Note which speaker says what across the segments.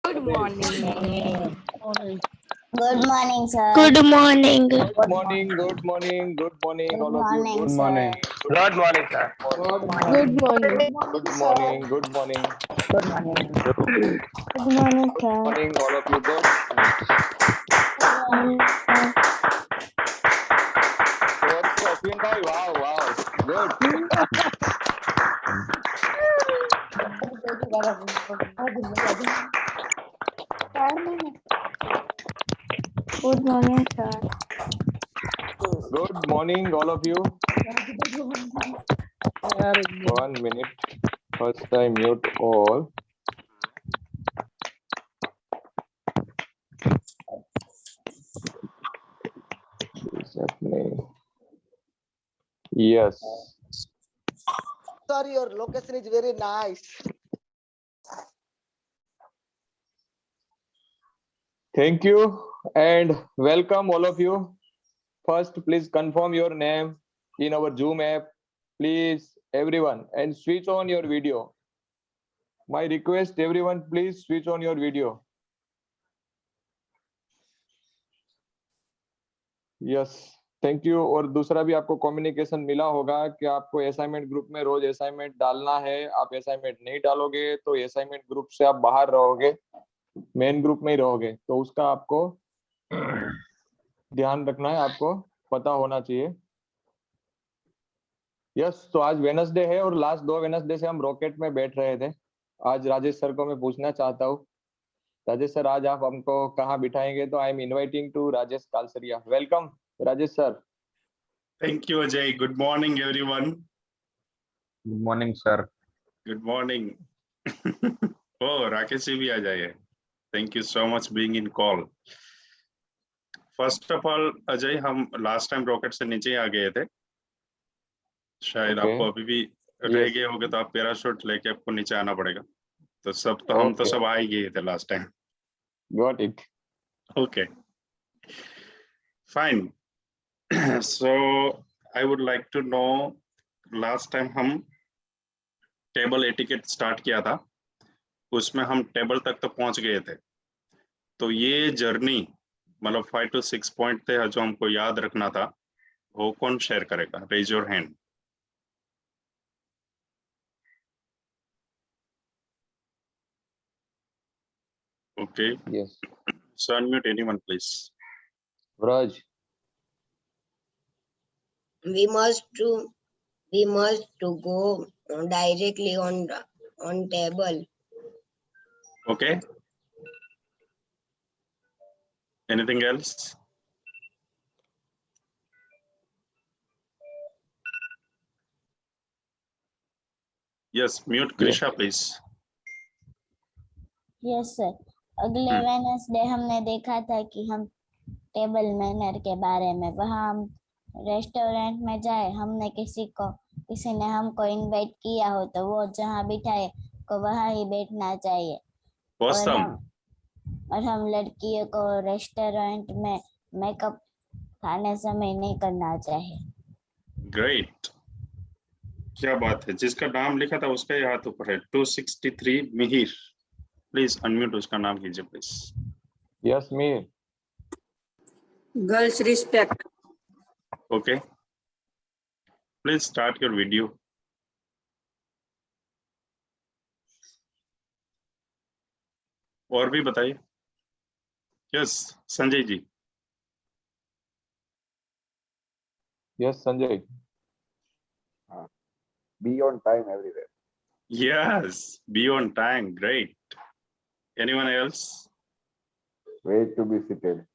Speaker 1: Good morning.
Speaker 2: Good morning, sir.
Speaker 3: Good morning.
Speaker 4: Good morning, good morning, good morning,
Speaker 2: Good
Speaker 4: all of you.
Speaker 2: morning,
Speaker 4: Good
Speaker 2: sir.
Speaker 4: morning.
Speaker 1: Good morning, sir.
Speaker 3: Good morning.
Speaker 4: Good morning, good morning.
Speaker 2: Good morning.
Speaker 3: Good morning,
Speaker 4: Good
Speaker 3: sir.
Speaker 4: morning, all of you. Good. What's Ashwin bhai? Wow, wow. Good.
Speaker 3: Good morning, sir.
Speaker 4: Good morning, all of you. 1 minute. First I mute all. What is happening? Yes.
Speaker 5: Sir, your location is very nice.
Speaker 4: Thank you and welcome all of you. First, please confirm your name in our Zoom app. Please, everyone, and switch on your video. My request, everyone, please switch on your video. Yes, thank you. और दूसरा भी आपको communication मिला होगा कि आपको assignment group में रोज assignment डालना है। आप असाइनमेंट नहीं डालोगे तो असाइनमेंट ग्रुप से आप बाहर रहोगे, मेन ग्रुप में ही रहोगे। तो उसका आपको ध्यान रखना है, आपको पता होना चाहिए। यस, तो आज वेडनेसडे है और लास्ट 2 वेडनेसडे से हम रॉकेट में बैठ रहे थे। आज राजेश सर को मैं पूछना चाहता हूँ, राजेश सर आज आप हमको कहाँ बिठाएंगे? तो I am inviting to Rajesh Kalsaria. Welcome Rajesh sir.
Speaker 6: Thank you, Ajay. Good morning, everyone.
Speaker 7: Good morning, sir.
Speaker 6: Good morning. Oh, Rakesh ji bhi aa jaye. Thank you so much being in call. First of all, Ajay, हम last time rocket से नीचे आ गए थे। शायद
Speaker 4: Okay.
Speaker 6: आपको अभी भी रह
Speaker 4: Yes.
Speaker 6: गए होगे तो आप पैराशूट लेके आपको नीचे आना पड़ेगा। तो सब तो हम तो
Speaker 4: Okay.
Speaker 6: सब आ ही गए थे last time.
Speaker 4: Got it.
Speaker 6: Okay. Fine. So I would like to know, last time हम टेबल एटिकेट स्टार्ट किया था, उसमें हम टेबल तक तो पहुंच गए थे। तो ये जर्नी मतलब 5 to 6 पॉइंट थे जो हमको याद रखना था, वो कौन शेयर करेगा? Raise your hand. Okay,
Speaker 4: Yes.
Speaker 6: So unmute anyone please.
Speaker 4: Raj.
Speaker 2: We must to go directly on table.
Speaker 6: Okay, anything else? Yes, mute Krisha please.
Speaker 3: Yes sir. अगले वेडनेसडे हमने देखा था कि हम टेबल मैनर के बारे में, वहाँ हम रेस्टोरेंट में जाए, हमने किसी ने हमको इनवाइट किया हो तो वो जहाँ बिठाए को वहाँ ही बैठना चाहिए।
Speaker 6: ऑसम।
Speaker 3: और हम लड़कियों को रेस्टोरेंट में मेकअप खाने समय नहीं करना चाहिए।
Speaker 6: ग्रेट, क्या बात है। जिसका नाम लिखा था उसका ही हाथ ऊपर है। 263 मिहिर, प्लीज अनम्यूट, उसका नाम कीजिए please.
Speaker 4: Yes, me.
Speaker 8: Girls respect.
Speaker 6: Okay, please start your video. और भी बताइए। Yes, Sanjay ji.
Speaker 4: Yes, Sanjay.
Speaker 7: Be on time everywhere.
Speaker 6: Yes, be on time. Great. Anyone else?
Speaker 7: Wait to be seated.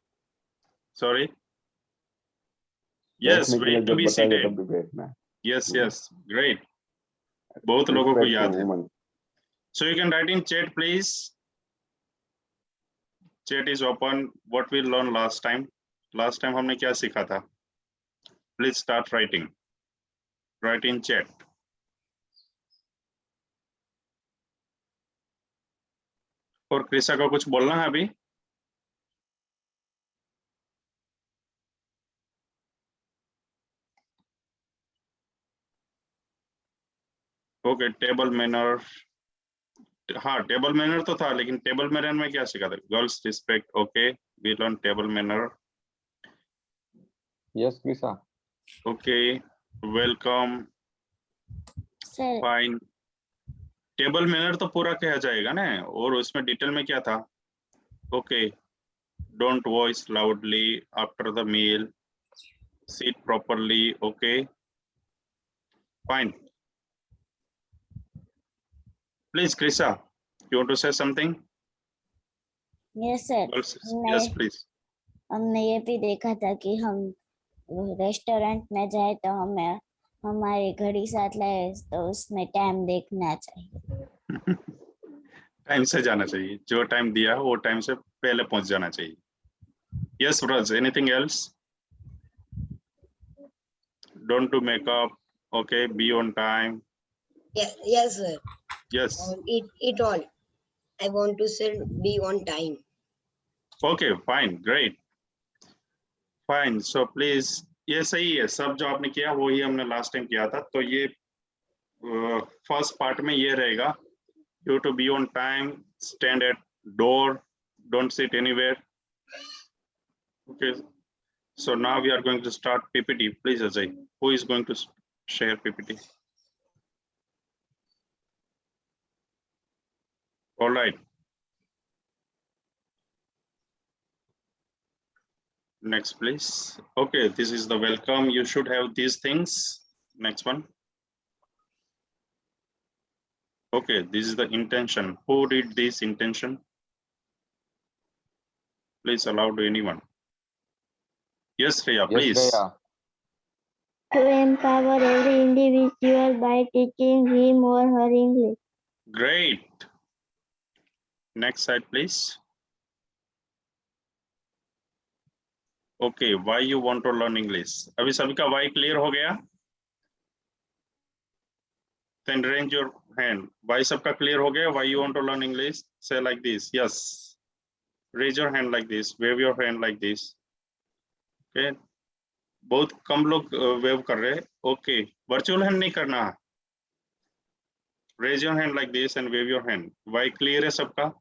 Speaker 6: Sorry. Yes,
Speaker 7: बैठने के लिए
Speaker 6: wait to
Speaker 7: जब
Speaker 6: be
Speaker 7: बताइए
Speaker 6: seated.
Speaker 7: तब भी बैठना है.
Speaker 6: Yes, yes, great. बहुत लोगों को
Speaker 7: Respect
Speaker 6: याद
Speaker 7: for
Speaker 6: है।
Speaker 7: women.
Speaker 6: So you can write in chat, please. Chat is open. What we learned last time? Last time हमने क्या सीखा था? Please start writing. Write in chat. और कृषा को कुछ बोलना है अभी? Okay, table manner. हाँ टेबल मैनर तो था, लेकिन टेबल मैनर में क्या सीखा था? Girls respect, okay, we learn table manner,
Speaker 4: Yes, Krisa.
Speaker 6: Okay, welcome,
Speaker 3: sir
Speaker 6: fine. Table manner तो पूरा कहा जाएगा ना, और उसमें डिटेल में क्या था? Okay, don't voice loudly after the meal, sit properly, okay, fine. Please, Krisa, you want to say something?
Speaker 3: Yes sir,
Speaker 6: Yes, please.
Speaker 3: हमने ये भी देखा था कि हम रेस्टोरेंट में जाए तो हमें हमारी घड़ी साथ लाए तो उसमें टाइम देखना चाहिए।
Speaker 6: टाइम से जाना चाहिए, जो टाइम दिया है वो टाइम से पहले पहुंच जाना चाहिए। Yes, Raj, anything else? Don't do makeup, okay, be on time.
Speaker 2: Yes, sir.
Speaker 6: Yes,
Speaker 2: It all. I want to say be on time.
Speaker 6: okay, fine, great, fine. So please, ये सही है, सब जो आपने किया वही हमने लास्ट टाइम किया था। तो ये फर्स्ट पार्ट में ये रहेगा, you to be on time, stand at door, don't sit anywhere. Okay, so now we are going to start PPT. Please, Ajay, who is going to share PPT? All right. Next, please. Okay, this is the welcome. You should have these things. Next one. Okay, this is the intention. Who did this intention? Please allow to anyone. Yes, Riya,
Speaker 4: Yes,
Speaker 6: please.
Speaker 4: Shreya.
Speaker 8: To empower every individual by teaching him or her English.
Speaker 6: Great. Next slide, please. Okay, why you want to learn English? अभी सभी का why clear हो गया? Then raise your hand. Why सबका clear हो गया? Why you want to learn English? Say like this. Yes. Raise your hand like this. Wave your hand like this. Okay. बहुत कम लोग वेव कर रहे हैं. Okay. Virtual hand नहीं करना. Raise your hand like this and wave your hand. Why clear है सबका?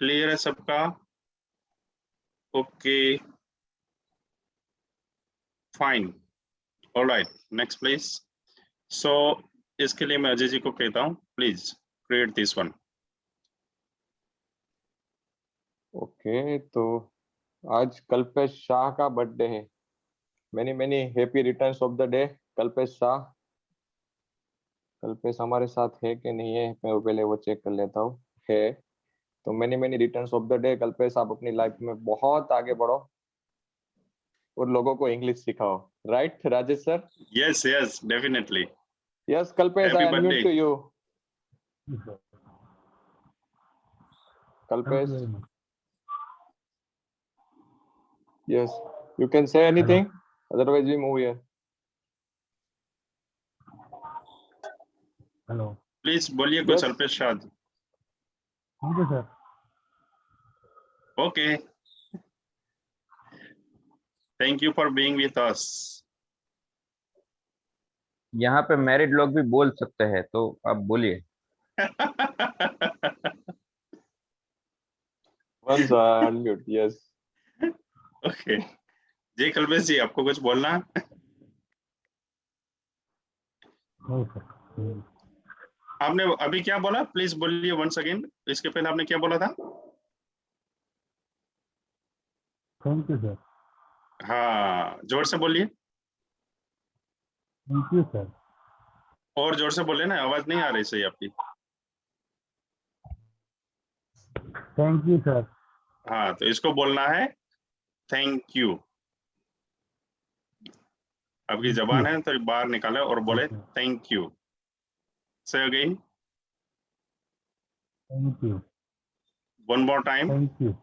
Speaker 6: Clear है सबका? Okay. Fine. All right. Next, please. So इसके लिए मैं अजय जी को कहता हूँ, please create this one.
Speaker 4: Okay, तो आज कल्पेश शाह का बर्थडे है। Many happy returns of the day, Kalpesh Shah. Kalpesh हमारे साथ है कि नहीं है, मैं पहले वो चेक कर लेता हूँ। है, तो many returns of the day। Kalpesh, आप अपनी लाइफ में बहुत आगे बढ़ो और लोगों को इंग्लिश सिखाओ। Right, Rajesh sir?
Speaker 6: Yes, yes, definitely.
Speaker 4: Yes, Kalpesh,
Speaker 6: Happy
Speaker 4: I unmute
Speaker 6: birthday.
Speaker 4: to you. Kalpesh. Yes, you can say anything. Otherwise, we move here.
Speaker 9: Hello,
Speaker 6: Please बोलिए कुछ
Speaker 4: Yes.
Speaker 6: Alpesh Shah.
Speaker 9: Thank you sir.
Speaker 6: Okay. Thank you for being with us.
Speaker 7: यहाँ पे married लोग भी बोल सकते हैं, तो आप बोलिए।
Speaker 4: Once unmute. Yes.
Speaker 6: Okay. जी कल्पेश जी, आपको कुछ बोलना?
Speaker 9: नहीं सर।
Speaker 6: आपने अभी क्या बोला? प्लीज बोलिए वंस अगेन। इसके पहले आपने क्या बोला था?
Speaker 9: Thank you sir.
Speaker 6: हाँ, जोर से बोलिए।
Speaker 9: Thank you sir.
Speaker 6: और जोर से बोले ना, आवाज नहीं आ रही सही आपकी।
Speaker 9: Thank you sir.
Speaker 6: हाँ, तो इसको बोलना है थैंक यू। आपकी जबान है तो बाहर निकाले और बोले थैंक यू। से again.
Speaker 9: Thank you.
Speaker 6: One more time.
Speaker 9: Thank you.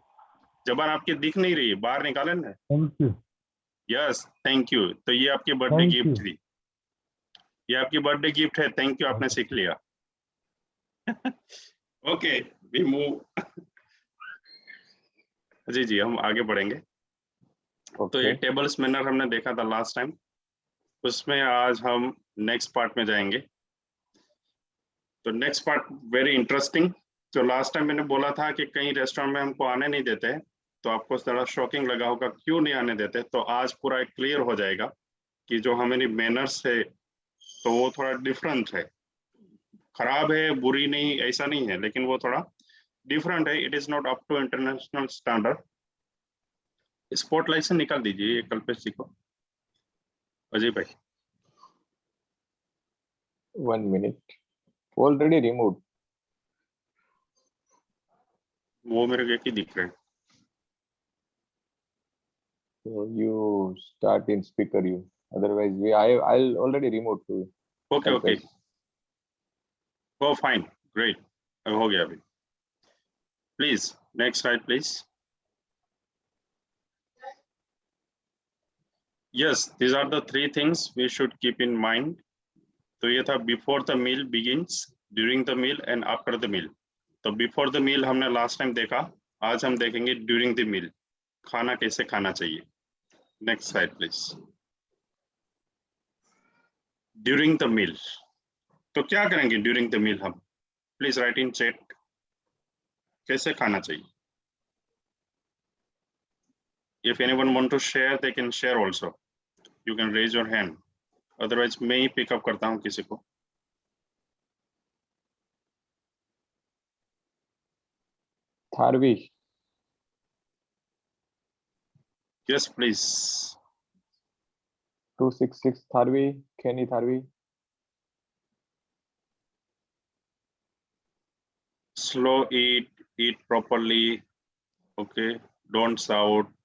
Speaker 6: जबान आपकी दिख नहीं रही, बाहर निकाले ना।
Speaker 9: Thank you.
Speaker 6: Yes, thank you. तो ये आपकी बर्थडे
Speaker 9: Thank
Speaker 6: गिफ्ट
Speaker 9: you.
Speaker 6: थी। ये आपकी बर्थडे गिफ्ट है। थैंक यू, आपने सीख लिया। Okay, we move. जी जी, हम आगे बढ़ेंगे। तो ये
Speaker 4: Okay.
Speaker 6: टेबल्स मैनर हमने देखा था लास्ट टाइम, उसमें आज हम नेक्स्ट पार्ट में जाएंगे। तो नेक्स्ट पार्ट वेरी इंटरेस्टिंग। तो लास्ट टाइम मैंने बोला था कि कई रेस्टोरेंट में हमको आने नहीं देते, तो आपको थोड़ा शॉकिंग लगा होगा क्यों नहीं आने देते। तो आज पूरा क्लियर हो जाएगा कि जो हमारी मैनर्स है तो वो थोड़ा डिफरेंट है। खराब है, बुरी नहीं, ऐसा नहीं है, लेकिन वो थोड़ा डिफरेंट है। It is not up to international standard. Spotlight से निकाल दीजिए ये कल्पेश जी को। अजय भाई
Speaker 4: 1 minute. Already removed.
Speaker 6: वो मेरे को एक ही दिख रहे हैं।
Speaker 4: So you start in speaker you. Otherwise, I'll already remove to you.
Speaker 6: Okay okay, oh fine, great, अब हो गया अभी। Please next slide please. Yes, these are the three things we should keep in mind. तो ये था before the meal begins, during the meal and after the meal. तो before the मील हमने last time देखा, आज हम देखेंगे ड्यूरिंग द मील, खाना कैसे खाना चाहिए। Next slide please. During the meal, तो क्या करेंगे ड्यूरिंग द मील हम? प्लीज राइट इन चैट, कैसे खाना चाहिए। If anyone want to share, they can share also. You can raise your hand. Otherwise, मैं ही पिकअप करता हूँ किसी को।
Speaker 4: Tharvi.
Speaker 6: Yes, please.
Speaker 4: 266 Tharvi. Kenny Tharvi.
Speaker 6: Slow eat, eat properly. Okay, don't shout.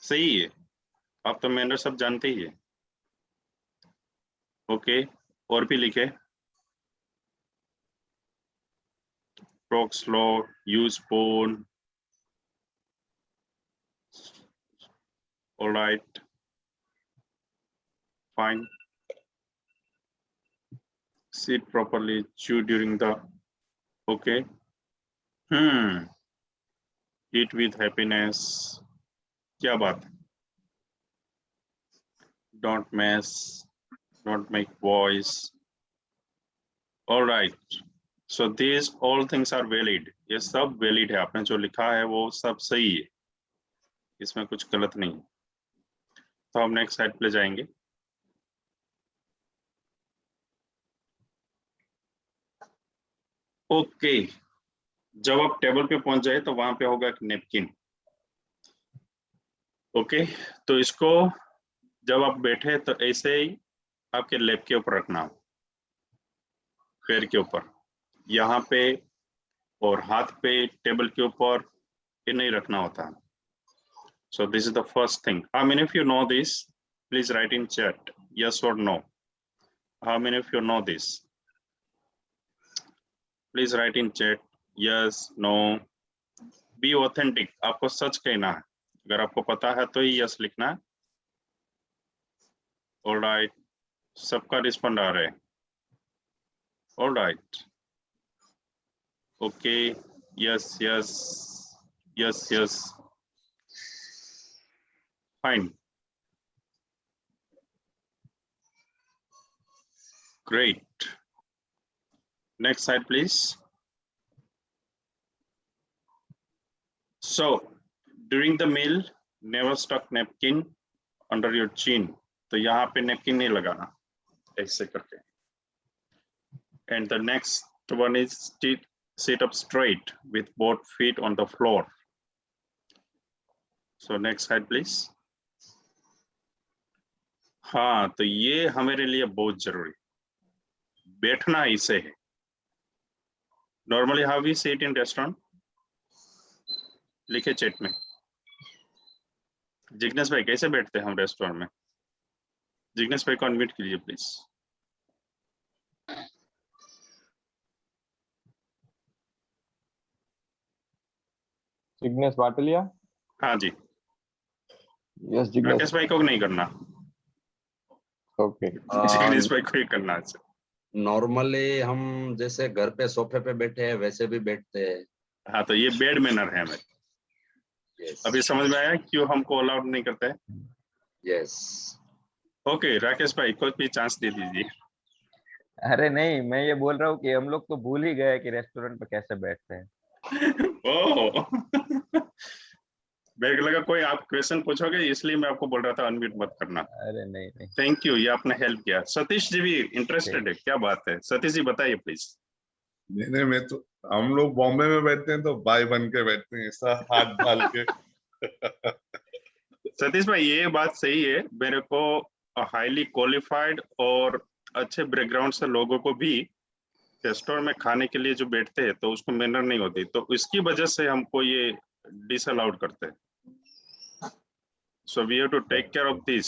Speaker 6: सही है, आप तो मैनर सब जानते ही है। ओके, और भी लिखे। Talk slow, use spoon. All right, fine. Sit properly, chew during the, okay. Eat with happiness. क्या बात है? Don't mess, don't make voice. All right. So these all things are valid. ये सब valid है, आपने जो लिखा है वो सब सही है, इसमें कुछ गलत नहीं। तो हम नेक्स्ट स्लाइड पे जाएंगे। ओके, जब आप टेबल पे पहुंच जाए तो वहां पे होगा एक नेपकिन। ओके, तो इसको जब आप बैठे तो ऐसे ही आपके लैप के ऊपर रखना, पैर के ऊपर, यहाँ पे और हाथ पे टेबल के ऊपर ये नहीं रखना होता। So this is the first thing. How many of you know this? Please write in chat, yes or no. How many of you know this? Please write in chat, yes, no. Be authentic. आपको सच कहना है, अगर आपको पता है तो ही yes लिखना है। All right, सबका रिस्पॉन्ड आ रहा है। All right, okay, yes, yes, yes, yes, fine, great. Next slide, please. So, during the meal, never stuck napkin under your chin. तो यहाँ पे napkin नहीं लगाना, ऐसे करके। And the next one is sit up straight with both feet on the floor. So next slide, please. हाँ, तो ये हमारे लिए बहुत जरूरी, बैठना इसे है। Normally how we sit in restaurant? लिखे चैट में। जिग्नेश भाई कैसे बैठते हैं हम रेस्टोरेंट में? जिग्नेश भाई को अनम्यूट कीजिए प्लीज।
Speaker 4: Jignesh Batalia.
Speaker 6: हाँ जी,
Speaker 4: Yes, Jignesh.
Speaker 6: राकेश भाई को नहीं करना,
Speaker 4: Okay.
Speaker 6: जिग्नेश भाई को ही करना है।
Speaker 10: नॉर्मली हम जैसे घर पे सोफे पे बैठे हैं वैसे भी बैठते हैं।
Speaker 6: हाँ, तो ये बेड मैनर है हमें।
Speaker 10: यस,
Speaker 6: अभी समझ में आया क्यों हमको अलाउड नहीं करते हैं?
Speaker 10: यस।
Speaker 6: ओके, राकेश भाई को भी चांस दे दीजिए।
Speaker 7: अरे नहीं, मैं ये बोल रहा हूँ कि हम लोग तो भूल ही गए कि रेस्टोरेंट पे कैसे बैठते हैं।
Speaker 6: ओह मेरे को लगा कोई आप क्वेश्चन पूछोगे, इसलिए मैं आपको बोल रहा था अनम्यूट मत करना।
Speaker 7: अरे नहीं नहीं,
Speaker 6: थैंक यू, ये आपने हेल्प किया। सतीश जी भी इंटरेस्टेड है, क्या बात है? सतीश जी बताइए प्लीज।
Speaker 11: नहीं, मैं तो, हम लोग बॉम्बे में बैठते हैं तो भाई बन के बैठते हैं, ऐसा हाथ डाल के।
Speaker 6: सतीश भाई ये बात सही है, मेरे को हाईली क्वालिफाइड और अच्छे बैकग्राउंड से लोगों को भी रेस्टोरेंट में खाने के लिए जो बैठते हैं तो उसको मैनर नहीं होती, तो इसकी वजह से हमको ये डिसअलाउड करते हैं। So we have to take care of this.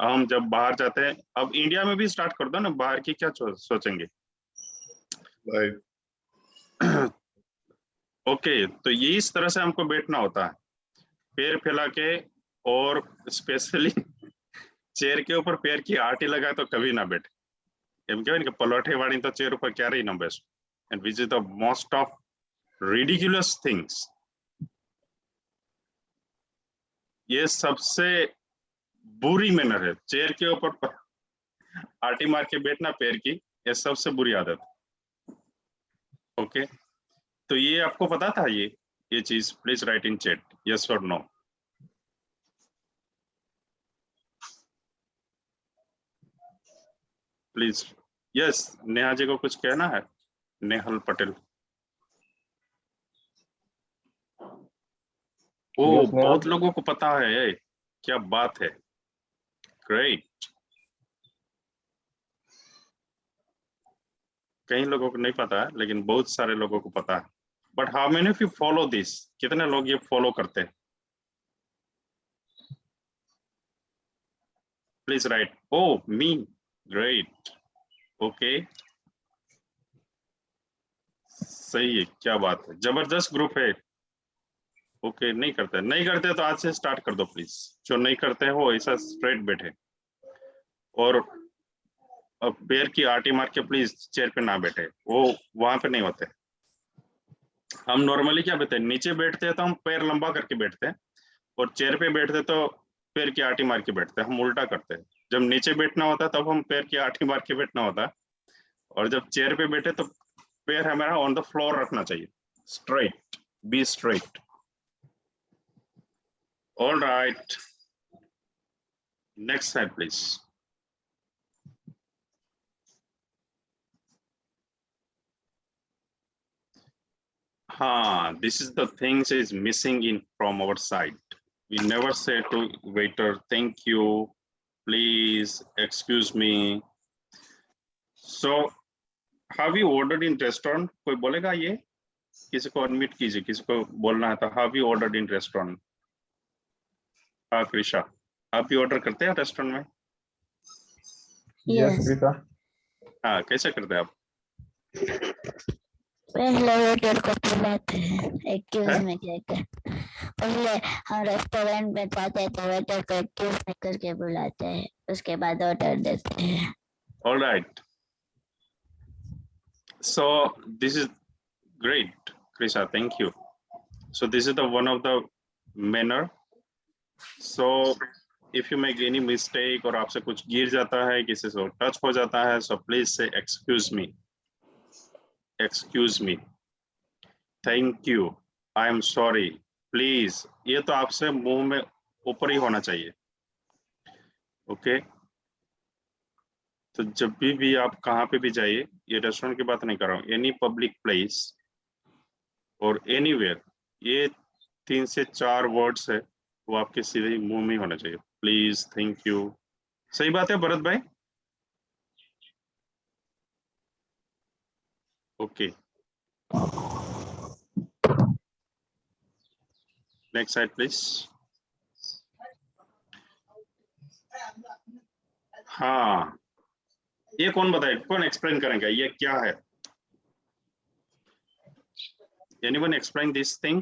Speaker 6: हम जब बाहर जाते हैं, अब इंडिया में भी स्टार्ट कर दो ना, बाहर की क्या सोचेंगे।
Speaker 11: राइट।
Speaker 6: ओके, तो ये इस तरह से हमको बैठना होता है, पैर फैला के, और स्पेशली चेयर के ऊपर पैर की आटी लगाए तो कभी ना बैठे। એમ કહેવાય ને કે પલોઠે વાળી તો ચેર ઉપર ક્યારેય ન બેસો, and which is the most of ridiculous things. ये सबसे बुरी मैनर है, चेयर के ऊपर आटी मार के बैठना पैर की, ये सबसे बुरी आदत। ओके, तो ये आपको पता था ये चीज? Please write in chat yes और no. Please yes. Neha ji को कुछ कहना है? नेहल पटेल। ओ
Speaker 4: Yes, नेहा।
Speaker 6: बहुत लोगों को पता है, क्या बात है, ग्रेट। कई लोगों को नहीं पता है, लेकिन बहुत सारे लोगों को पता है। But how many of you follow this? कितने लोग ये फॉलो करते हैं? Please right. Oh me, great. Okay, सही है, क्या बात है, जबरदस्त ग्रुप है। ओके, नहीं करते तो आज से स्टार्ट कर दो प्लीज। जो नहीं करते हैं वो ऐसा स्ट्रेट बैठे, और पैर की आटी मार के प्लीज चेयर पे ना बैठे, वो वहां पे नहीं होते। हम नॉर्मली क्या बैठते हैं, नीचे बैठते हैं तो हम पैर लंबा करके बैठते हैं, और चेयर पे बैठते तो पैर की आटी मार के बैठते हैं। हम उल्टा करते हैं, जब नीचे बैठना होता है तब हम पैर की आटी मार के बैठना होता है, और जब चेयर पे बैठे तो पैर हमारा ऑन द फ्लोर रखना चाहिए, straight, be straight. All right, next slide please. हाँ, this is the things is missing in from our side. We never say to waiter, thank you, please, excuse me. So, have you ordered in restaurant? कोई बोलेगा ये? किसी को unmute कीजिए, किसी को बोलना है तो have you ordered in restaurant? हाँ कृषा, आप भी ऑर्डर करते हैं रेस्टोरेंट में?
Speaker 3: Yes.
Speaker 4: कृषा।
Speaker 6: हाँ, कैसे करते हैं आप?
Speaker 3: पहले वेटर को बुलाते हैं, एक्यूज
Speaker 6: हैं?
Speaker 3: में कहकर। पहले हम रेस्टोरेंट में जाते हैं तो वेटर को एक्यूज में करके बुलाते हैं, उसके बाद ऑर्डर देते हैं।
Speaker 6: All right. So this is great, Krisha. Thank you. So this is the one of the manner. So if you make any mistake और आपसे कुछ गिर जाता है, किसी से टच हो जाता है, so please say excuse me. Excuse me. Thank you. I am sorry. Please. ये तो आपसे मुंह में ऊपर ही होना चाहिए। Okay? तो जब भी आप कहाँ पे भी जाइए, ये रेस्टोरेंट की बात नहीं कर रहा हूँ, एनी पब्लिक प्लेस और एनीवेयर, ये 3 से 4 वर्ड्स है, वो आपके सीधे मुंह में होना चाहिए। Please, thank you. सही बात है भरत भाई? Okay, next side please. हाँ, ये कौन बताए, कौन एक्सप्लेन करेंगे ये क्या है? Anyone explain this thing?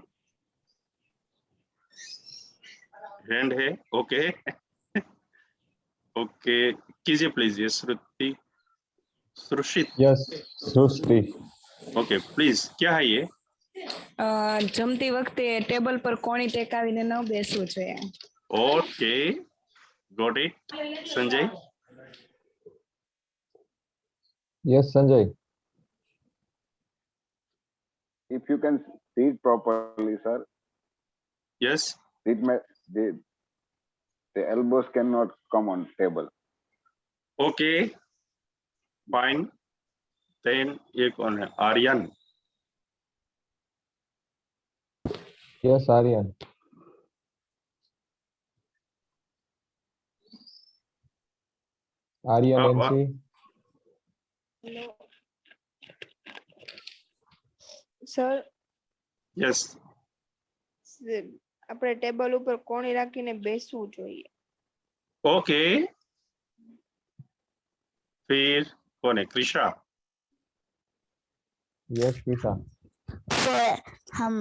Speaker 6: Hand है, ओके। ओके, कीजिए प्लीज। ये श्रुति, श्रुषित,
Speaker 4: यस, सृष्टि।
Speaker 6: ओके प्लीज, क्या है ये?
Speaker 1: જમતી વખતે ટેબલ પર કોણી ટેકાવીને ન બેસવું જોઈએ।
Speaker 6: Okay, got it. Sanjay?
Speaker 4: Yes, Sanjay.
Speaker 12: If you can see it properly, sir,
Speaker 6: Yes.
Speaker 12: it may the elbows cannot come on table.
Speaker 6: Okay. Fine. Then ये कौन है? Aryan.
Speaker 4: Yes, Aryan. Aryan NC.
Speaker 13: Sir
Speaker 6: Yes.
Speaker 13: આપણે table ઉપર કોણી રાખીને બેસવું જોઈએ.
Speaker 6: Okay. फिर कौन है? कृषा.
Speaker 4: Yes, Krisha.
Speaker 3: हम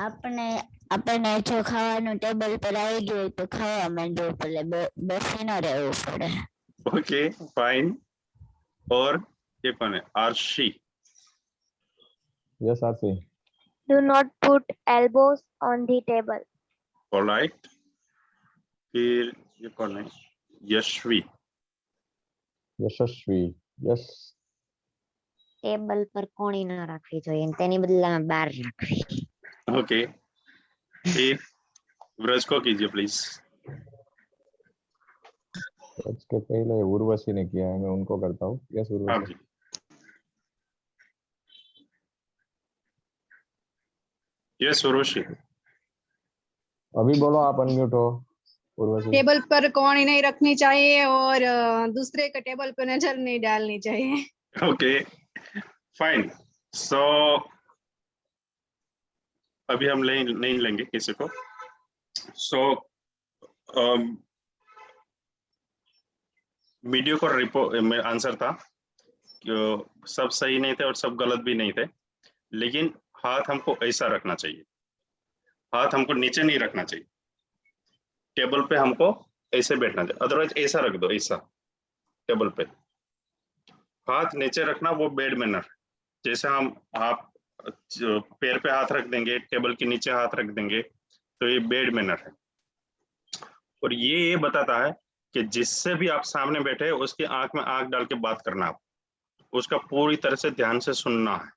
Speaker 3: આપણે જો ખાવાનું ટેબલ પર આવી ગયું તો ખાવા માંડવું પડે, બેસી ન રહેવું પડે.
Speaker 6: Okay. Fine. और ये कौन है? Arshi.
Speaker 4: Yes, Arsi.
Speaker 8: Do not put elbows on the table.
Speaker 6: All right. फिर ये कौन है? यशवी.
Speaker 4: Yashasvi. Yes.
Speaker 3: ટેબલ પર કોણી ન રાખવી જોઈએ, તેની બદલામાં બહાર રાખવી.
Speaker 6: Okay. फिर व्रज को कीजिए प्लीज.
Speaker 4: उसके पहले उर्वशी ने किया है, मैं उनको करता हूँ. Yes,
Speaker 6: हाँ
Speaker 4: उर्वशी.
Speaker 6: जी. यस उर्वशी.
Speaker 4: अभी बोलो, आप अनम्यूट हो. उर्वशी.
Speaker 1: टेबल पर कोणी नहीं रखनी चाहिए और दूसरे के टेबल पर नजर नहीं डालनी चाहिए.
Speaker 6: ओके. फाइन. सो अभी हम नहीं लेंगे किसी को. सो वीडियो को रिपोर्ट आंसर था कि सब सही नहीं थे और सब गलत भी नहीं थे, लेकिन हाथ हमको ऐसा रखना चाहिए. हाथ हमको नीचे नहीं रखना चाहिए. टेबल पे हमको ऐसे बैठना चाहिए, अदरवाइज ऐसा रख दो, ऐसा टेबल पे. हाथ नीचे रखना वो बेड मैनर. जैसे आप पैर पे हाथ रख देंगे, टेबल के नीचे हाथ रख देंगे, तो ये बेड मैनर है. और ये बताता है कि जिससे भी आप सामने बैठे हैं उसकी आंख में आंख डाल के बात करना, आप उसका पूरी तरह से ध्यान से सुनना है.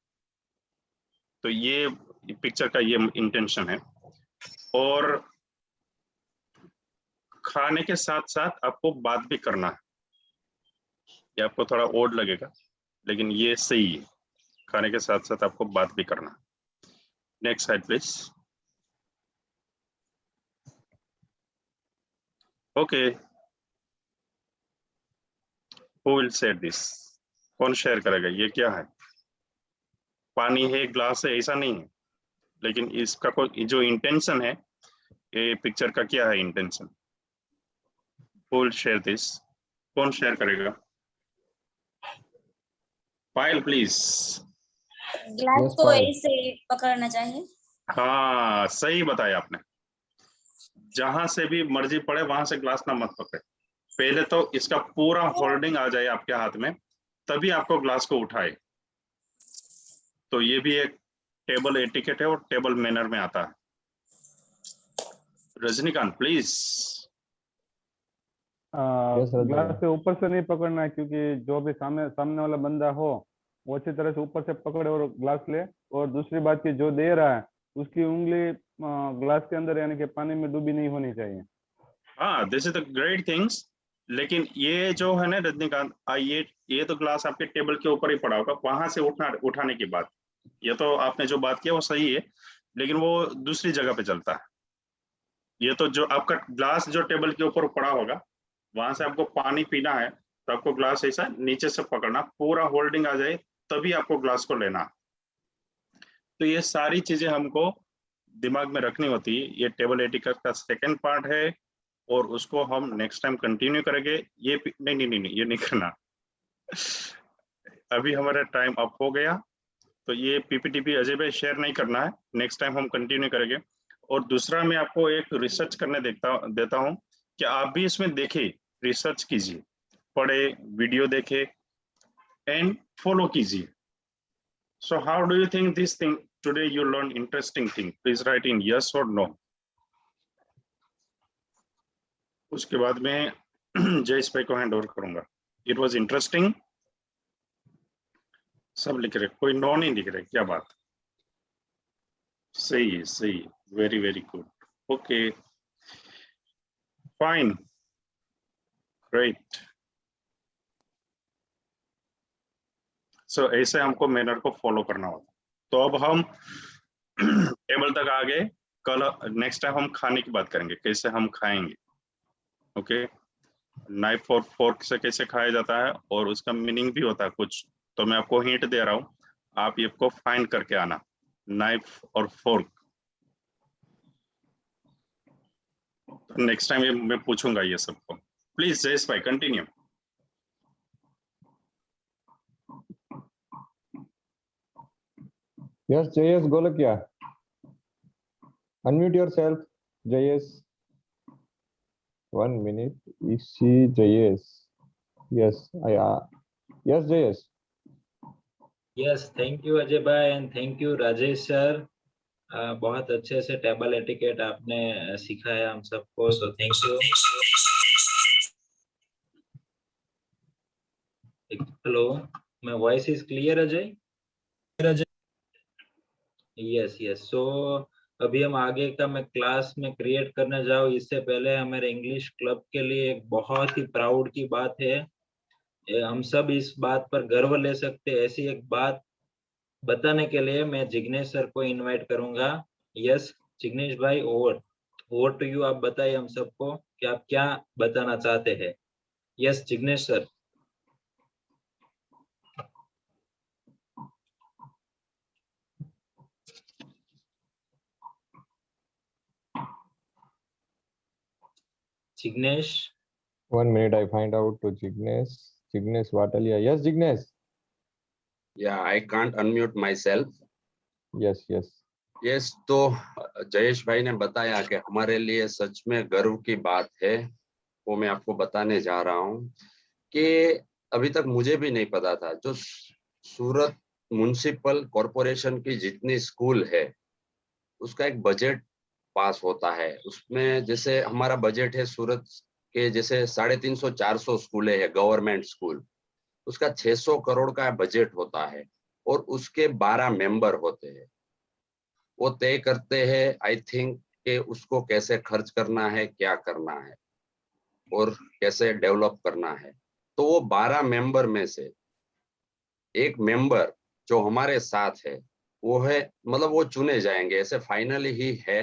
Speaker 6: तो ये पिक्चर का ये इंटेंशन है. और खाने के साथ साथ आपको बात भी करना है. ये आपको थोड़ा ओड लगेगा, लेकिन ये सही है. खाने के साथ साथ आपको बात भी करना. Next slide please. Okay. Who will share this? कौन शेयर करेगा? ये क्या है? पानी है, ग्लास है, ऐसा नहीं है, लेकिन इसका कोई जो इंटेंशन है, ये पिक्चर का क्या है intention? Who will share this? कौन शेयर करेगा? पायल प्लीज.
Speaker 14: ग्लास को ऐसे पकड़ना चाहिए.
Speaker 6: हाँ, सही बताया आपने. जहां से भी मर्जी पड़े वहां से ग्लास ना मत पकड़े. पहले तो इसका पूरा होल्डिंग आ जाए आपके हाथ में, तभी आपको ग्लास को उठाए. तो ये भी एक टेबल एटिकेट है और टेबल मैनर में आता है. रजनीकांत प्लीज.
Speaker 9: ग्लास से ऊपर से नहीं पकड़ना है, क्योंकि जो भी सामने वाला बंदा हो वो अच्छी तरह से ऊपर से पकड़े और ग्लास ले. और दूसरी बात की, जो दे रहा है उसकी उंगली ग्लास के अंदर यानी कि पानी में डूबी नहीं होनी चाहिए.
Speaker 6: हाँ, this is the great things. लेकिन ये जो है ना रजनीकांत, ये तो ग्लास आपके टेबल के ऊपर ही पड़ा होगा, वहां से उठाने की बात. ये तो आपने जो बात किया वो सही है, लेकिन वो दूसरी जगह पे चलता है. ये तो जो आपका ग्लास जो टेबल के ऊपर पड़ा होगा, वहां से आपको पानी पीना है, तो आपको ग्लास ऐसा नीचे से पकड़ना, पूरा होल्डिंग आ जाए तभी आपको ग्लास को लेना. तो ये सारी चीजें हमको दिमाग में रखनी होती है. ये टेबल एटिकेट का सेकंड पार्ट है और उसको हम नेक्स्ट टाइम कंटिन्यू करेंगे. ये नहीं, ये नहीं करना. अभी हमारा टाइम अप हो गया, तो ये पीपीटी अजय भाई शेयर नहीं करना है. नेक्स्ट टाइम हम कंटिन्यू करेंगे. और दूसरा मैं आपको एक रिसर्च करने देता हूँ कि आप भी इसमें देखें, रिसर्च कीजिए, पढ़े, वीडियो देखे एंड फॉलो कीजिए. So how do you think this thing today you learn interesting thing? Please write in yes or no. उसके बाद में जयेश भाई को हैंड ओवर करूंगा. It was interesting. सब लिख रहे, कोई नो नहीं लिख रहे, क्या बात। सही है, सही है, very very good, okay fine, great. So ऐसे हमको मैनर को फॉलो करना होता। तो अब हम टेबल तक आ गए। कल नेक्स्ट टाइम हम खाने की बात करेंगे, कैसे हम खाएंगे। ओके, नाइफ और फोर्क से कैसे खाया जाता है और उसका मीनिंग भी होता है कुछ, तो मैं आपको हिंट दे रहा हूँ, आप ये को फाइंड करके आना, नाइफ और फोर्क। तो नेक्स्ट टाइम मैं पूछूंगा ये सबको। प्लीज जयेश भाई continue.
Speaker 4: Yes, Jayesh Golakya. Unmute yourself, Jayesh. 1 minute. Is she Jayesh? Yes, yes, Jayesh.
Speaker 15: Yes, thank you Ajay भाई and thank you Rajesh sir. बहुत अच्छे से टेबल एटिकेट आपने सिखाया हम सबको, so thank you. Hello, my voice is clear Ajay? Yes yes. So अभी हम आगे का मैं क्लास में क्रिएट करने जाऊँ, इससे पहले हमारे इंग्लिश क्लब के लिए एक बहुत ही प्राउड की बात है, हम सब इस बात पर गर्व ले सकते हैं, ऐसी एक बात बताने के लिए मैं जिग्नेश सर को इनवाइट करूंगा। यस जिग्नेश भाई, ओवर टू यू। आप बताइए हम सबको कि आप क्या बताना चाहते हैं। Yes Jignesh sir. Jignesh.
Speaker 4: 1 minute, I find out to Jignesh. Jignesh Watalia. Yes, Jignesh.
Speaker 10: Yeah, I can't unmute myself.
Speaker 4: Yes, yes.
Speaker 10: Yes, तो जयेश भाई ने बताया कि हमारे लिए सच में गर्व की बात है, वो मैं आपको बताने जा रहा हूँ कि अभी तक मुझे भी नहीं पता था, जो सूरत म्युनिसिपल कॉरपोरेशन की जितनी स्कूल है उसका एक बजट पास होता है। उसमें जैसे हमारा बजट है सूरत के, जैसे 350-400 स्कूलें है गवर्नमेंट स्कूल, उसका 600 करोड़ का बजट होता है और उसके 12 मेंबर होते हैं। वो तय करते हैं आई थिंक कि उसको कैसे खर्च करना है, क्या करना है और कैसे डेवलप करना है। तो वो 12 मेंबर में से एक मेंबर जो हमारे साथ है वो है, मतलब वो चुने जाएंगे, ऐसे फाइनली ही है,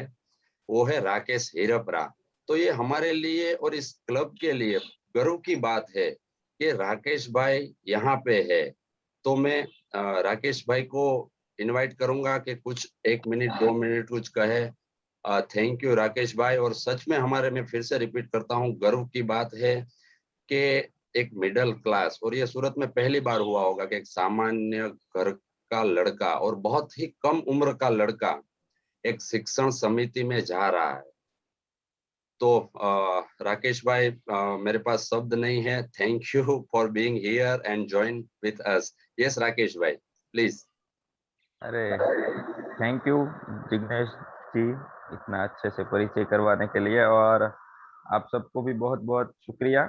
Speaker 10: वो है राकेश हिरपरा। तो ये हमारे लिए और इस क्लब के लिए गर्व की बात है कि राकेश भाई यहाँ पे है। तो मैं राकेश भाई को इनवाइट करूंगा कि कुछ 1 मिनट 2 मिनट कुछ कहे। थैंक यू राकेश भाई। और सच में हमारे, मैं फिर से रिपीट करता हूँ, गर्व की बात है कि एक मिडिल क्लास, और ये सूरत में पहली बार हुआ होगा कि एक सामान्य घर का लड़का और बहुत ही कम उम्र का लड़का एक शिक्षण समिति में जा रहा है। तो राकेश भाई, मेरे पास शब्द नहीं है। Thank you for being here and join with us. Yes Rakesh भाई प्लीज।
Speaker 7: अरे थैंक यू जिग्नेश जी, इतना अच्छे से परिचय करवाने के लिए, और आप सबको भी बहुत बहुत शुक्रिया।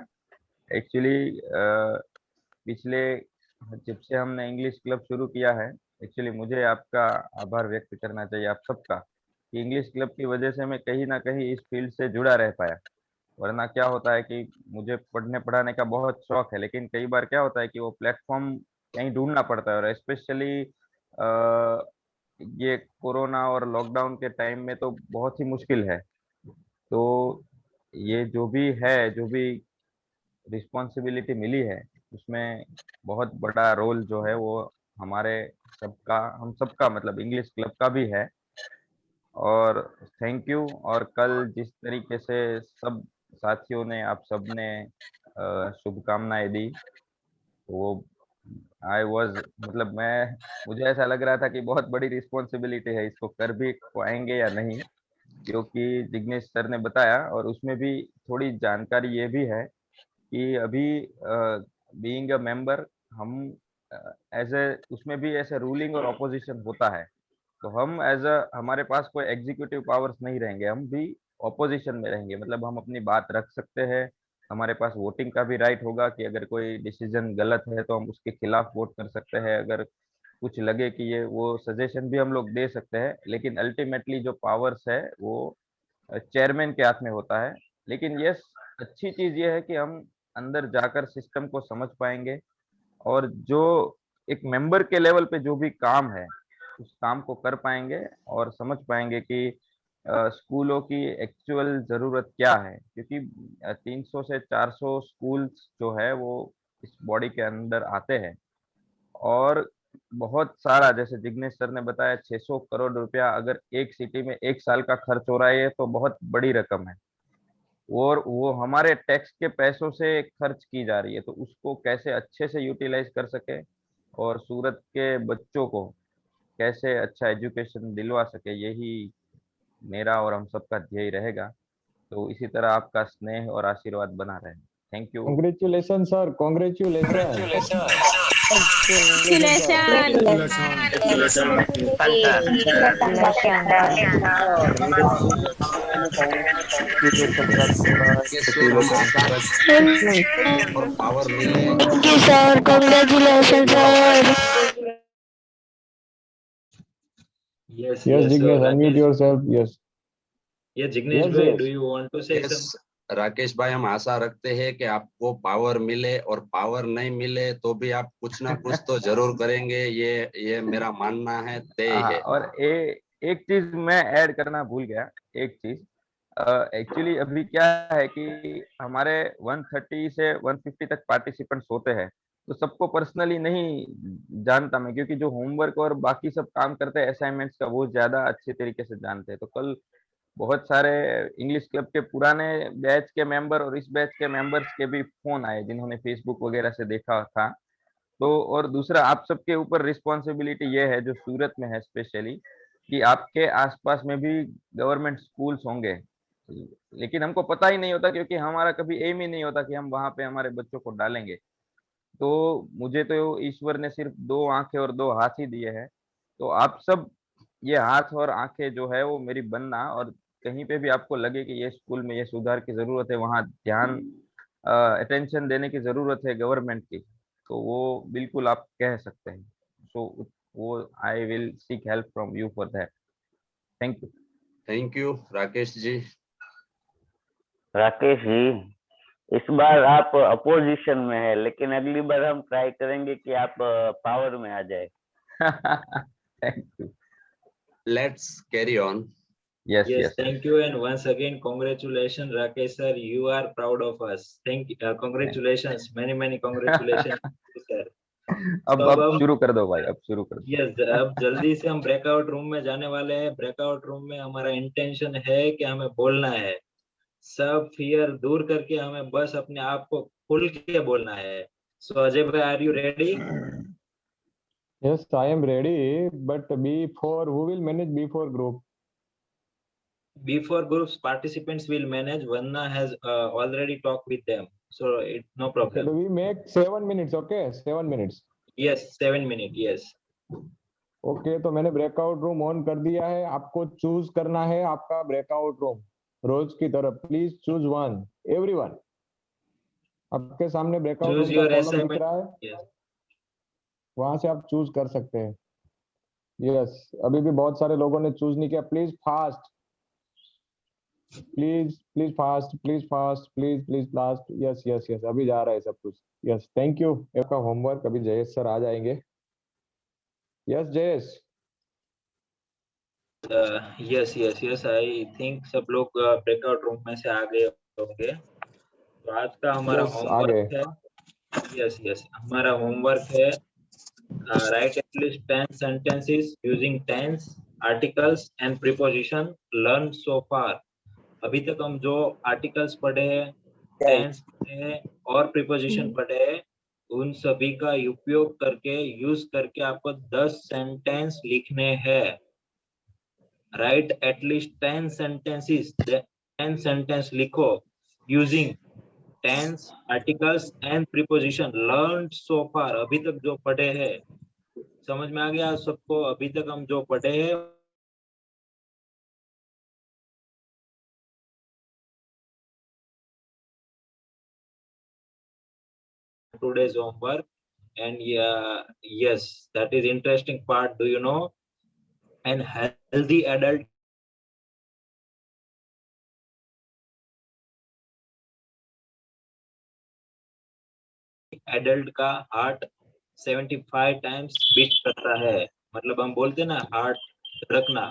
Speaker 7: एक्चुअली पिछले जब से हमने इंग्लिश क्लब शुरू किया है, एक्चुअली मुझे आपका आभार व्यक्त करना चाहिए आप सबका, कि इंग्लिश क्लब की वजह से मैं कहीं ना कहीं इस फील्ड से जुड़ा रह पाया। वरना क्या होता है कि मुझे पढ़ने पढ़ाने का बहुत शौक है, लेकिन कई बार क्या होता है कि वो प्लेटफॉर्म कहीं ढूंढना पड़ता है, और स्पेशली ये कोरोना और लॉकडाउन के टाइम में तो बहुत ही मुश्किल है। तो ये जो भी है, जो भी रिस्पॉन्सिबिलिटी मिली है, उसमें बहुत बड़ा रोल जो है वो हमारे सबका, हम सबका, मतलब इंग्लिश क्लब का भी है। और थैंक यू। और कल जिस तरीके से सब साथियों ने, आप सब ने शुभकामनाएं दी, वो आई वॉज, मतलब मुझे ऐसा लग रहा था कि बहुत बड़ी रिस्पॉन्सिबिलिटी है, इसको कर भी पाएंगे या नहीं, क्योंकि जिग्नेश सर ने बताया। और उसमें भी थोड़ी जानकारी ये भी है कि अभी बीइंग अ मेंबर, हम एज ए, उसमें भी ऐसे रूलिंग और ऑपोजिशन होता है, तो हम एज अ, हमारे पास कोई एग्जीक्यूटिव पावर्स नहीं रहेंगे, हम भी ऑपोजिशन में रहेंगे, मतलब हम अपनी बात रख सकते हैं। हमारे पास वोटिंग का भी राइट होगा कि अगर कोई डिसीजन गलत है तो हम उसके खिलाफ वोट कर सकते हैं, अगर कुछ लगे कि ये वो सजेशन भी हम लोग दे सकते हैं, लेकिन अल्टीमेटली जो पावर्स है वो चेयरमैन के हाथ में होता है। लेकिन यस, अच्छी चीज ये है कि हम अंदर जाकर सिस्टम को समझ पाएंगे, और जो एक मेंबर के लेवल पे जो भी काम है उस काम को कर पाएंगे और समझ पाएंगे कि स्कूलों की एक्चुअल जरूरत क्या है। क्योंकि 300 से 400 स्कूल्स जो है वो इस बॉडी के अंदर आते हैं, और बहुत सारा, जैसे जिग्नेश सर ने बताया, 600 करोड़ रुपया अगर एक सिटी में एक साल का खर्च हो रहा है तो बहुत बड़ी रकम है, और वो हमारे टैक्स के पैसों से खर्च की जा रही है। तो उसको कैसे अच्छे से यूटिलाइज कर सके और सूरत के बच्चों को कैसे अच्छा एजुकेशन दिलवा सके, यही मेरा और हम सबका ध्येय रहेगा। तो इसी तरह आपका स्नेह और आशीर्वाद बना रहे। Thank you.
Speaker 4: Congratulations, sir. Congratulations.
Speaker 10: और पावर मिले।
Speaker 8: Thank you, sir. Congratulations, sir.
Speaker 15: Yes,
Speaker 4: Yes,
Speaker 15: yes.
Speaker 4: Jignesh, unmute
Speaker 15: Rakesh,
Speaker 4: yourself. Yes.
Speaker 15: yeah, Jignesh
Speaker 4: Yes,
Speaker 15: bhai,
Speaker 4: yes.
Speaker 15: do you want to say
Speaker 10: yes
Speaker 15: something?
Speaker 10: Rakesh भाई, हम आशा रखते हैं कि आपको power मिले, और पावर नहीं मिले तो भी आप कुछ ना कुछ तो जरूर करेंगे। ये मेरा मानना है, तय है।
Speaker 7: और एक चीज मैं ऐड करना भूल गया। एक चीज एक्चुअली अभी क्या है कि हमारे 130 से 150 तक पार्टिसिपेंट्स होते हैं, तो सबको पर्सनली नहीं जानता मैं, क्योंकि जो होमवर्क और बाकी सब काम करते हैं असाइनमेंट्स का, वो ज्यादा अच्छे तरीके से जानते हैं। तो कल बहुत सारे इंग्लिश क्लब के पुराने बैच के मेंबर और इस बैच के मेंबर्स के भी फोन आए, जिन्होंने फेसबुक वगैरह से देखा था। तो और दूसरा, आप सबके ऊपर रिस्पॉन्सिबिलिटी ये है जो सूरत में है स्पेशली, कि आपके आसपास में भी गवर्नमेंट स्कूल्स होंगे, लेकिन हमको पता ही नहीं होता, क्योंकि हमारा कभी एम ही नहीं होता कि हम वहां पे हमारे बच्चों को डालेंगे। तो मुझे तो ईश्वर ने सिर्फ 2 आंखें और 2 हाथ ही दिए हैं। तो आप सब ये हाथ और आंखें जो है वो मेरी बनना, और कहीं पे भी आपको लगे कि ये स्कूल में ये सुधार की जरूरत है, वहाँ ध्यान अटेंशन देने की जरूरत है गवर्नमेंट की, तो वो बिल्कुल आप कह सकते हैं। सो वो I will seek help from you for that. Thank you.
Speaker 10: Thank you Rakesh ji.
Speaker 16: Rakesh ji, इस बार आप अपोजिशन में है, लेकिन अगली बार हम ट्राई करेंगे कि आप पावर में आ जाए।
Speaker 7: Thank you.
Speaker 10: Let's carry on.
Speaker 7: Yes,
Speaker 15: Yes,
Speaker 7: yes.
Speaker 15: thank you, and once again, congratulations, Rakesh sir. You are proud of us. Thank you. Congratulations, many congratulations, sir.
Speaker 7: अब शुरू कर दो भाई, अब शुरू कर दो।
Speaker 15: यस, अब जल्दी से हम ब्रेकआउट रूम में जाने वाले हैं। ब्रेकआउट रूम में हमारा इंटेंशन है कि हमें बोलना है, सब फियर दूर करके हमें बस अपने आप को खुल के बोलना है। सो अजय भाई, are you ready?
Speaker 4: Yes, I am ready. But before, who will manage before group?
Speaker 15: Before groups, participants will manage. Vanna has already talked with them, so it no
Speaker 4: Okay,
Speaker 15: problem.
Speaker 4: do we make 7 minutes? Okay, 7 minutes.
Speaker 15: Yes, 7 minutes. Yes.
Speaker 4: Okay, तो मैंने breakout room on कर दिया है। आपको choose करना है आपका breakout room रोज की तरह। Please choose one, everyone. आपके सामने ब्रेकआउट
Speaker 15: Choose
Speaker 4: रूम का
Speaker 15: your
Speaker 4: कॉलम दिख
Speaker 15: assignment.
Speaker 4: रहा है,
Speaker 15: Yes.
Speaker 4: वहां से आप चूज कर सकते हैं। यस, अभी भी बहुत सारे लोगों ने चूज नहीं किया। Please fast, please fast, please fast, please fast. Yes yes yes, अभी जा रहा है सब कुछ। Yes, thank you. आपका होमवर्क अभी जयेश सर आ जाएंगे। Yes Jayesh.
Speaker 15: yes. I think सब लोग ब्रेकआउट रूम में से आ गए होंगे। तो आज का हमारा
Speaker 4: Yes, आ
Speaker 15: होमवर्क
Speaker 4: गए।
Speaker 15: है। यस, हमारा होमवर्क है write at least 10 sentences using tense, articles and preposition learned so far. अभी तक हम जो आर्टिकल्स पढ़े हैं, टेंस पढ़े हैं और प्रीपोजिशन पढ़े हैं, उन सभी का उपयोग करके यूज करके आपको 10 सेंटेंस लिखने हैं। Write at least 10 sentences, 10 sentence लिखो using tense, articles and preposition learned so far. अभी तक जो पढ़े हैं, समझ में आ गया सबको? अभी तक हम जो पढ़े हैं today's homework, and yeah, yes, that is interesting part. Do you know? And healthy adult का हार्ट 75 टाइम्स बीट करता है, मतलब हम बोलते हैं ना हार्ट धड़कना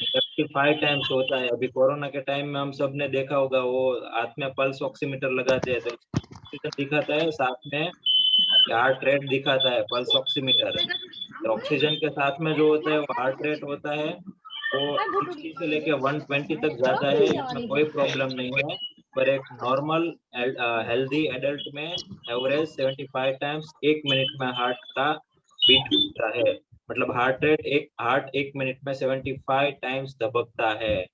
Speaker 15: 75 टाइम्स होता है। अभी कोरोना के टाइम में हम सब ने देखा होगा, वो हाथ में पल्स ऑक्सीमीटर लगाते हैं तो ऑक्सीजन दिखाता है, साथ में हार्ट रेट दिखाता है पल्स ऑक्सीमीटर। तो ऑक्सीजन के साथ में जो होता है वो हार्ट रेट होता है, वो 60 से लेके 120 तक जाता है, इसमें कोई प्रॉब्लम नहीं है। पर एक नॉर्मल हेल्दी एडल्ट में एवरेज 75 टाइम्स 1 मिनट में हार्ट का बीट होता है, मतलब हार्ट एक मिनट में 75 टाइम्स धबकता है।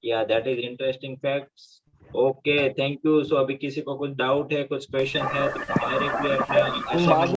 Speaker 15: या that is interesting facts. Okay, thank you. So अभी किसी को कुछ डाउट है, कुछ क्वेश्चन है तो डायरेक्टली अपने